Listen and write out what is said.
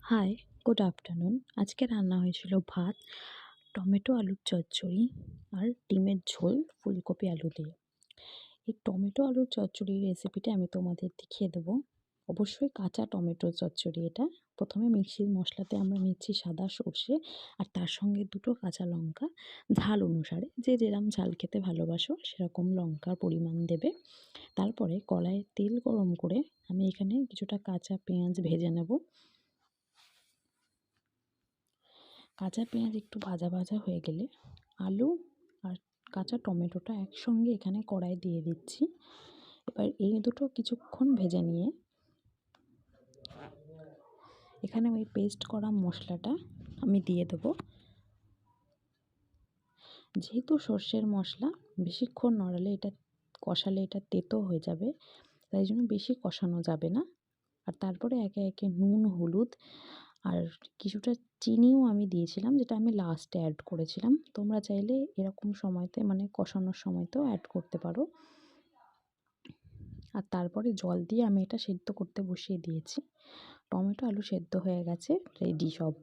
High, good afternoon. আজকে রান্না হয়েছিল ভাত, টমেটো আলুর চচ্চড়ি আর ডিমের ঝোল ফুলকপি আলু দিয়ে। এই টমেটো আলুর চচ্চড়ির রেসিপিটা আমি তোমাদের দেখিয়ে দেবো। অবশ্যই কাঁচা টমেটোর চচ্চড়ি এটা। প্রথমে মিক্সির মশলাতে আমরা নিচ্ছি সাদা সর্ষে আর তার সঙ্গে ২ টো কাঁচা লঙ্কা, ঝাল অনুসারে যে যেরকম ঝাল খেতে ভালোবাসো সেরকম লঙ্কার পরিমাণ দেবে। তারপরে কড়াইয়ে তেল গরম করে আমি এখানে কিছুটা কাঁচা পেঁয়াজ ভেজে নেব। কাঁচা পেঁয়াজ একটু ভাজা ভাজা হয়ে গেলে আলু আর কাঁচা টমেটোটা একসঙ্গে এখানে কড়াইয়ে দিয়ে দিচ্ছি। এবার এই দুটো কিছুক্ষণ ভেজে নিয়ে এখানে ওই পেস্ট করা মশলাটা আমি দিয়ে দেবো। যেহেতু সর্ষের মশলা বেশিক্ষণ নড়ালে কষালে এটা তেতো হয়ে যাবে, তাই জন্য বেশি কষানো যাবে না। আর তারপরে একে একে নুন, হলুদ আর কিছুটা চিনিও আমি দিয়েছিলাম, যেটা আমি লাস্টে অ্যাড করেছিলাম। তোমরা চাইলে এরকম সময়তে মানে কষানোর সময়তেও অ্যাড করতে পারো। আর তারপরে জল দিয়ে আমি এটা সেদ্ধ করতে বসিয়ে দিয়েছি। টমেটো আলু সেদ্ধ হয়ে গেছে, রেডি সব।